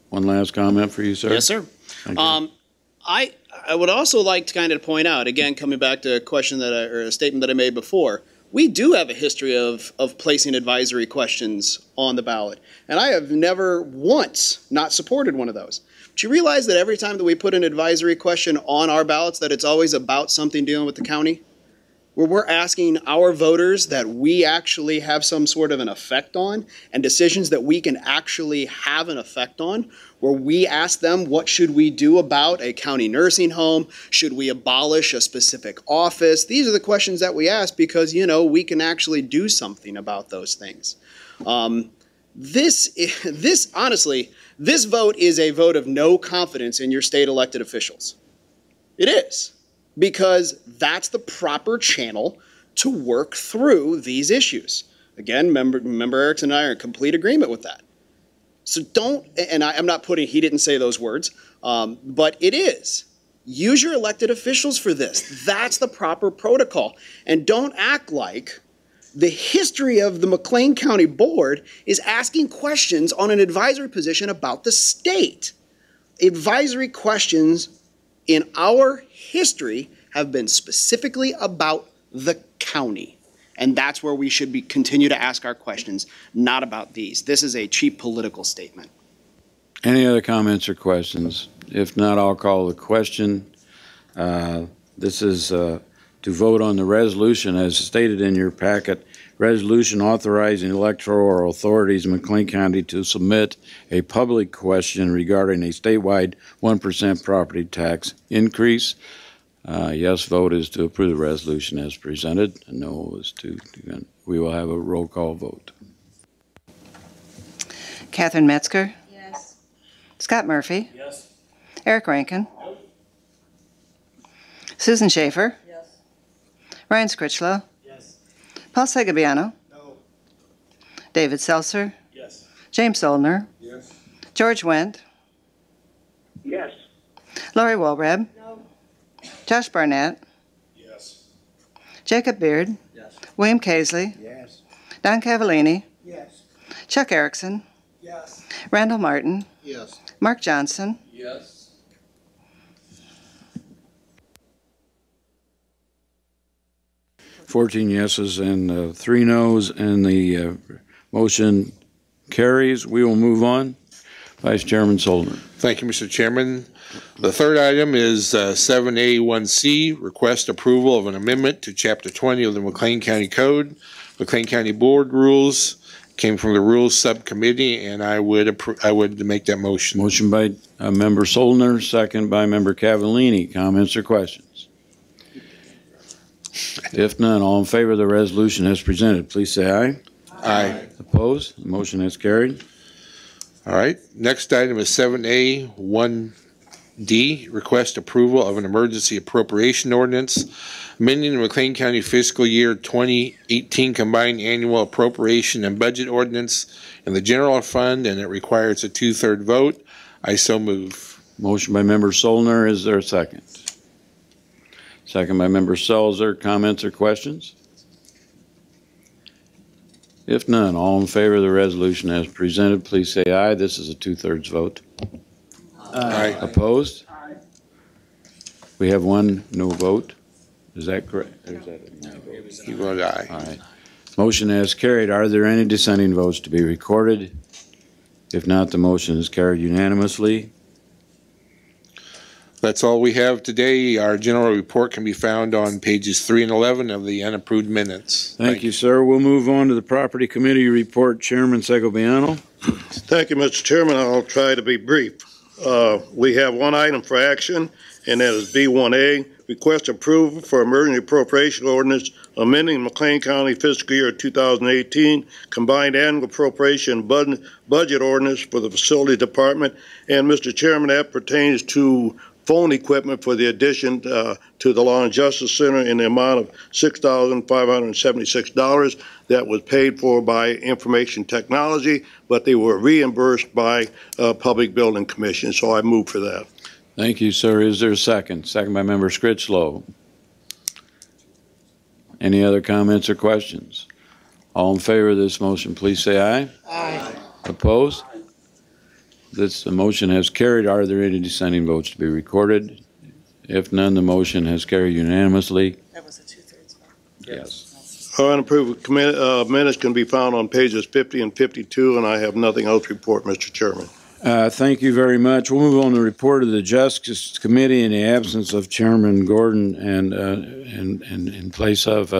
One last comment for you, sir? Yes, sir. I would also like to kind of point out, again, coming back to a question or a statement that I made before, we do have a history of placing advisory questions on the ballot. And I have never once not supported one of those. But you realize that every time that we put an advisory question on our ballots, that it's always about something dealing with the county? Where we're asking our voters that we actually have some sort of an effect on, and decisions that we can actually have an effect on, where we ask them, what should we do about a county nursing home? Should we abolish a specific office? These are the questions that we ask because, we can actually do something about those things. Honestly, this vote is a vote of no confidence in your state elected officials. It is. Because that's the proper channel to work through these issues. Again, Member Erickson and I are in complete agreement with that. So I'm not putting, he didn't say those words, but it is. Use your elected officials for this. That's the proper protocol. And don't act like the history of the Mclean County Board is asking questions on an advisory position about the state. Advisory questions in our history have been specifically about the county. And that's where we should continue to ask our questions, not about these. This is a cheap political statement. Any other comments or questions? If not, I'll call the question. This is to vote on the resolution as stated in your packet. Resolution authorizing electoral authorities in Mclean County to submit a public question regarding a statewide 1% property tax increase. Yes vote is to approve the resolution as presented. No is to. We will have a roll call vote. Catherine Metzger? Yes. Scott Murphy? Yes. Eric Rankin? No. Susan Schaefer? Yes. Ryan Scritchlow? Yes. Paul Segabiano? No. David Seltzer? Yes. James Zollner? Yes. George Wendt? Yes. Lori Walrab? No. Josh Barnett? Yes. Jacob Beard. Yes. William Casely. Yes. Don Cavallini. Yes. Chuck Erickson. Yes. Randall Martin. Yes. Mark Johnson. Yes. 14 yeses and 3 noes, and the motion carries. We will move on. Vice Chairman Solner. Thank you, Mr. Chairman. The third item is 7A1C, request approval of an amendment to Chapter 20 of the Mclean County Code. Mclean County Board rules came from the Rules Subcommittee, and I would make that motion. Motion by Member Solner, second by Member Cavallini. Comments or questions? If none, all in favor of the resolution as presented, please say aye. Aye. Opposed? The motion has carried. All right. Next item is 7A1D, request approval of an emergency appropriation ordinance, amending the McLean County fiscal year 2018 combined annual appropriation and budget ordinance in the general fund, and it requires a 2/3 vote. I so move. Motion by Member Solner. Is there a second? Second by Member Selzer. Comments or questions? If none, all in favor of the resolution as presented, please say aye. This is a 2/3 vote. Aye. Opposed? Aye. We have one no vote. Is that correct? Or is that You vote aye. all right. Motion has carried. Are there any dissenting votes to be recorded? If not, the motion is carried unanimously. That's all we have today. Our general report can be found on pages 3 and 11 of the unapproved minutes. Thank you, sir. We'll move on to the Property Committee report. Chairman Segoviano. Thank you, Mr. Chairman. I'll try to be brief. We have one item for action, and that is B1A, request approval for emergency appropriation ordinance amending McLean County fiscal year 2018 combined annual appropriation budget ordinance for the facility department. And Mr. Chairman, that pertains to phone equipment for the addition to the Law and Justice Center in the amount of $6,576. That was paid for by Information Technology, but they were reimbursed by Public Building Commission, so I move for that. Thank you, sir. Is there a second? Second by Member Scritchlow. Any other comments or questions? All in favor of this motion, please say aye. Aye. Opposed? The motion has carried. Are there any dissenting votes to be recorded? If none, the motion has carried unanimously. That was a 2/3 vote. Yes. Unapproved minutes can be found on pages 50 and 52, and I have nothing else to report, Mr. Chairman. Thank you very much. We'll move on to the report of the Justice Committee in the absence of Chairman Gordon and in place of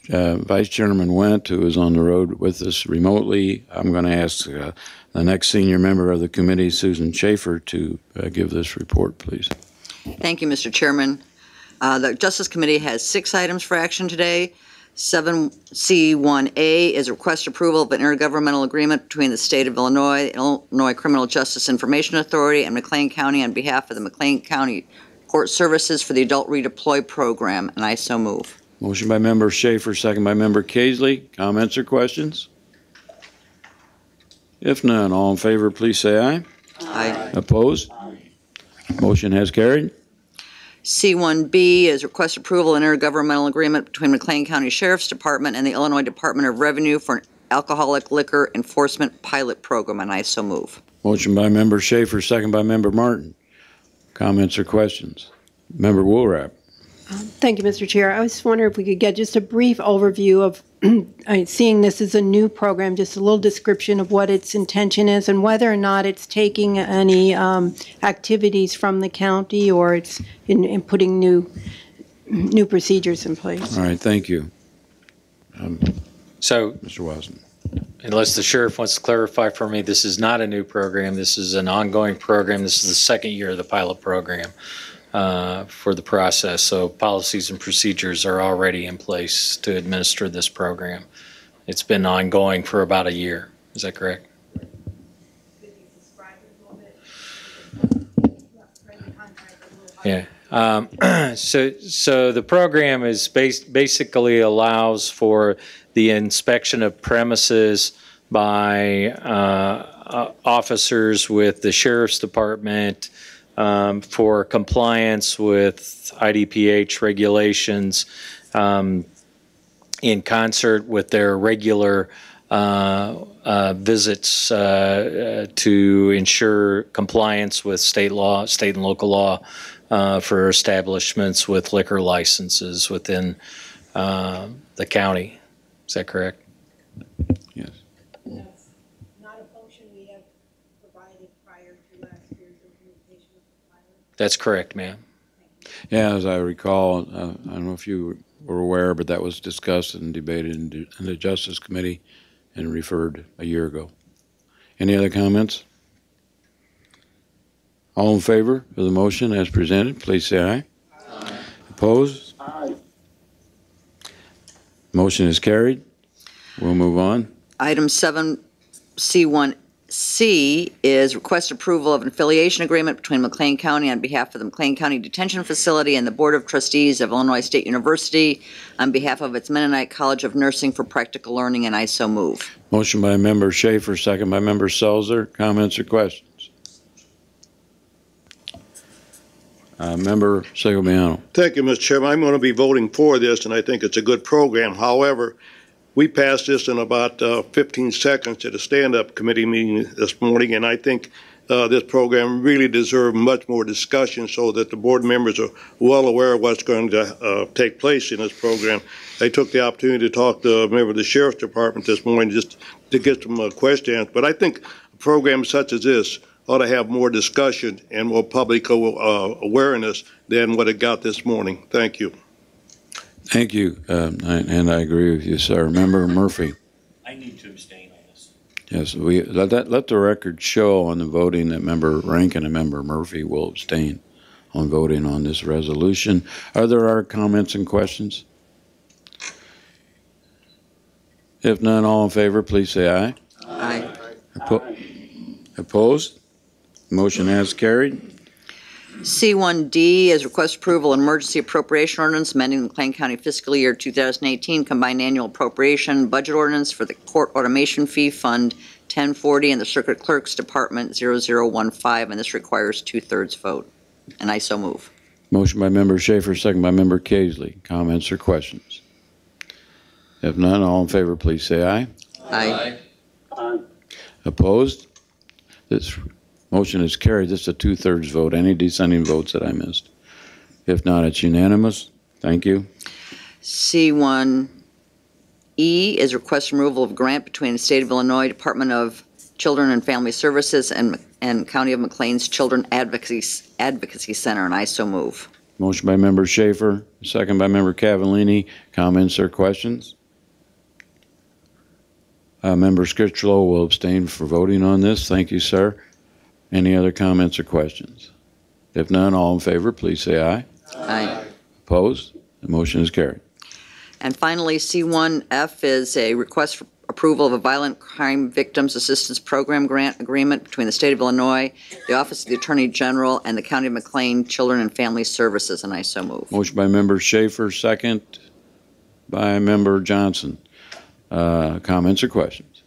Vice Chairman Wendt, who is on the road with us remotely. I'm going to ask the next senior member of the committee, Susan Schaefer, to give this report, please. Thank you, Mr. Chairman. The Justice Committee has 6 items for action today. 7C1A is a request approval of an intergovernmental agreement between the State of Illinois, Illinois Criminal Justice Information Authority, and McLean County on behalf of the McLean County Court Services for the Adult Redeploy Program, and I so move. Motion by Member Schaefer, second by Member Casely. Comments or questions? If none, all in favor, please say aye. Aye. Opposed? Motion has carried. C1B is request approval and intergovernmental agreement between McLean County Sheriff's Department and the Illinois Department of Revenue for an alcoholic liquor enforcement pilot program, and I so move. Motion by Member Schaefer, second by Member Martin. Comments or questions? Member Woolrap. Thank you, Mr. Chair. I was just wondering if we could get just a brief overview of seeing this as a new program, just a little description of what its intention is and whether or not it's taking any activities from the county or it's in putting new procedures in place. All right, thank you. So, Mr. Wilson. unless the sheriff wants to clarify for me, this is not a new program. This is an ongoing program. This is the second year of the pilot program for the process. So policies and procedures are already in place to administer this program. It's been ongoing for about a year. Is that correct? Yeah. So the program is basically allows for the inspection of premises by officers with the Sheriff's Department for compliance with IDPH regulations in concert with their regular visits to ensure compliance with state law, state and local law for establishments with liquor licenses within the county. Is that correct? Yes. That's not a function we have provided prior to last year's implementation of the pilot. That's correct, ma'am. Yeah, as I recall, I don't know if you were aware, but that was discussed and debated in the Justice Committee and referred a year ago. Any other comments? All in favor of the motion as presented, please say aye. Aye. Opposed? Aye. Motion is carried. We'll move on. Item 7C1C is request approval of an affiliation agreement between McLean County on behalf of the McLean County Detention Facility and the Board of Trustees of Illinois State University on behalf of its Mennonite College of Nursing for practical learning, and I so move. Motion by Member Schaefer, second by Member Selzer. Comments or questions? Member Segoviano. Thank you, Mr. Chairman. I'm going to be voting for this, and I think it's a good program. However, we passed this in about 15 seconds at a stand-up committee meeting this morning, and I think this program really deserves much more discussion so that the board members are well aware of what's going to take place in this program. I took the opportunity to talk to a member of the Sheriff's Department this morning just to get some questions, but I think a program such as this ought to have more discussion and more public awareness than what it got this morning. Thank you. Thank you, and I agree with you, sir. Member Murphy. I need to abstain on this. Yes, let the record show on the voting that Member Rankin and Member Murphy will abstain on voting on this resolution. Are there other comments and questions? If none, all in favor, please say aye. Aye. Opposed? Motion has carried. C1D is request approval of emergency appropriation ordinance amending the McLean County fiscal year 2018 combined annual appropriation budget ordinance for the Court Automation Fee Fund 1040 and the Circuit Clerk's Department 0015, and this requires 2/3 vote. And I so move. Motion by Member Schaefer, second by Member Casely. Comments or questions? If none, all in favor, please say aye. Aye. Aye. Opposed? This motion is carried. This is a 2/3 vote. Any dissenting votes that I missed? If not, it's unanimous. Thank you. C1E is request removal of grant between the State of Illinois Department of Children and Family Services and County of McLean's Children Advocacy Center, and I so move. Motion by Member Schaefer, second by Member Cavallini. Comments or questions? Member Scrichlow will abstain for voting on this. Thank you, sir. Any other comments or questions? If none, all in favor, please say aye. Aye. Opposed? The motion is carried. And finally, C1F is a request for approval of a violent crime victims assistance program grant agreement between the State of Illinois, the Office of the Attorney General, and the County of McLean Children and Family Services, and I so move. Motion by Member Schaefer, second by Member Johnson. Comments or questions?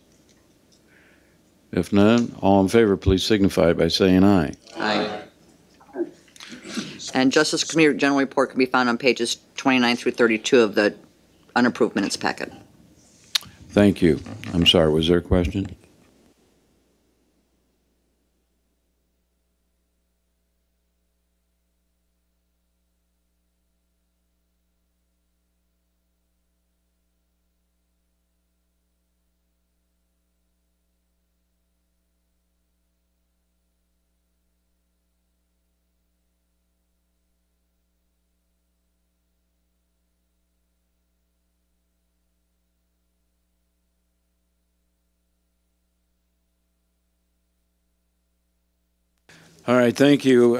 If none, all in favor, please signify by saying aye. Aye. And Justice Committee General Report can be found on pages 29 through 32 of the unapproved minutes packet. Thank you. I'm sorry, was there a question? All right, thank you,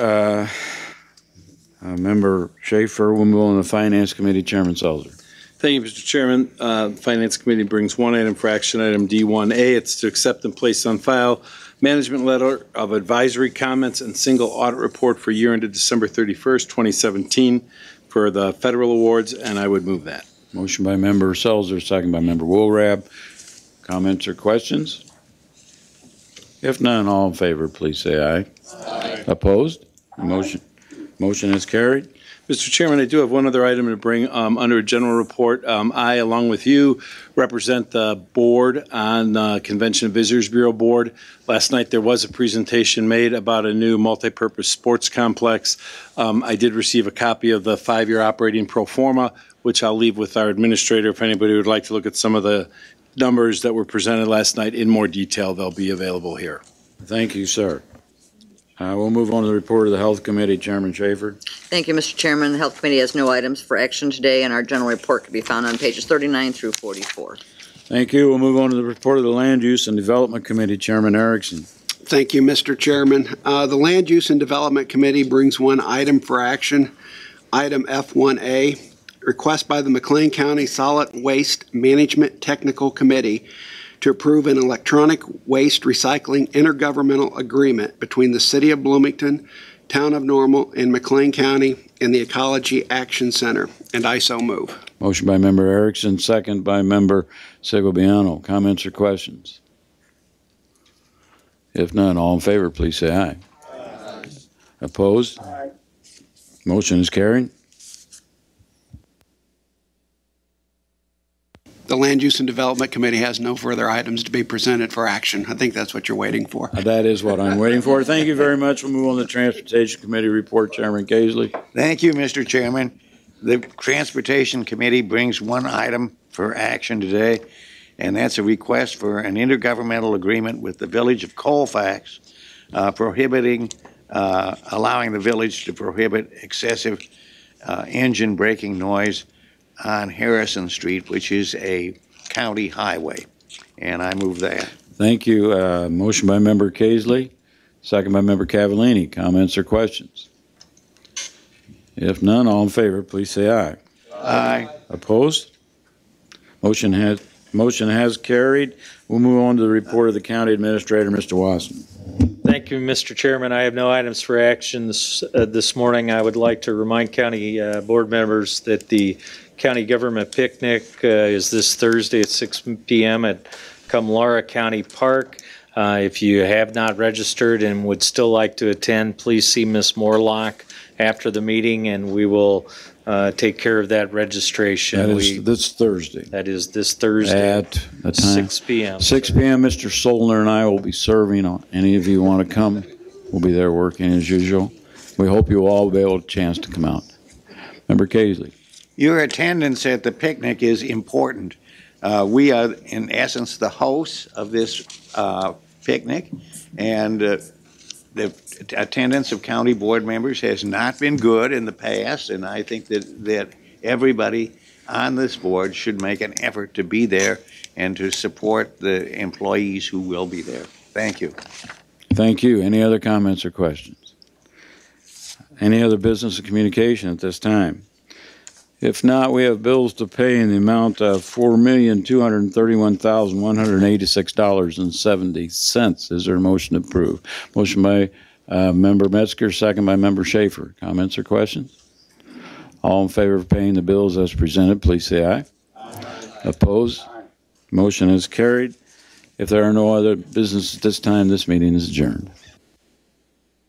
Member Schaefer. We'll move on to the Finance Committee. Chairman Selzer. Thank you, Mr. Chairman. Finance Committee brings one item for action, item D1A. It's to accept and place on file management letter of advisory comments and single audit report for year ended December 31st, 2017 for the federal awards, and I would move that. Motion by Member Selzer, second by Member Woolrab. Comments or questions? If none, all in favor, please say aye. Aye. Opposed? Motion is carried. Mr. Chairman, I do have one other item to bring under a general report. I, along with you, represent the board on the Convention and Visitors Bureau board. Last night there was a presentation made about a new multipurpose sports complex. I did receive a copy of the 5-year operating pro forma, which I'll leave with our administrator. If anybody would like to look at some of the numbers that were presented last night in more detail, they'll be available here. Thank you, sir. We'll move on to the report of the Health Committee. Chairman Schaefer. Thank you, Mr. Chairman. The Health Committee has no items for action today, and our general report can be found on pages 39 through 44. Thank you. We'll move on to the report of the Land Use and Development Committee. Chairman Erickson. Thank you, Mr. Chairman. The Land Use and Development Committee brings one item for action. Item F1A, request by the McLean County Solid Waste Management Technical Committee to approve an electronic waste recycling intergovernmental agreement between the City of Bloomington, Town of Normal, and McLean County and the Ecology Action Center. And I so move. Motion by Member Erickson, second by Member Segoviano. Comments or questions? If none, all in favor, please say aye. Aye. Opposed? Aye. Motion is carried. The Land Use and Development Committee has no further items to be presented for action. I think that's what you're waiting for. That is what I'm waiting for. Thank you very much. We'll move on to the Transportation Committee report. Chairman Casely. Thank you, Mr. Chairman. The Transportation Committee brings one item for action today, and that's a request for an intergovernmental agreement with the Village of Colfax prohibiting, allowing the village to prohibit excessive engine braking noise on Harrison Street, which is a county highway, and I move that. Thank you. Motion by Member Casely, second by Member Cavallini. Comments or questions? If none, all in favor, please say aye. Aye. Opposed? Motion has carried. We'll move on to the report of the County Administrator, Mr. Wasson. Thank you, Mr. Chairman. I have no items for action this morning. I would like to remind county board members that the county government picnic is this Thursday at 6 p.m. at Cumlara County Park. If you have not registered and would still like to attend, please see Ms. Morlock after the meeting, and we will take care of that registration. That is this Thursday. That is this Thursday at the time. 6 p.m. 6 p.m. Mr. Solner and I will be serving. Any of you want to come, we'll be there working as usual. We hope you will all be able to chance to come out. Member Casely. Your attendance at the picnic is important. We are, in essence, the hosts of this picnic, and the attendance of county board members has not been good in the past, and I think that everybody on this board should make an effort to be there and to support the employees who will be there. Thank you. Thank you. Any other comments or questions? Any other business or communication at this time? If not, we have bills to pay in the amount of $4,231,186.70. Is there a motion to approve? Motion by Member Metzger, second by Member Schaefer. Comments or questions? All in favor of paying the bills as presented, please say aye. Aye. Opposed? Aye. Motion is carried. If there are no other business at this time, this meeting is adjourned.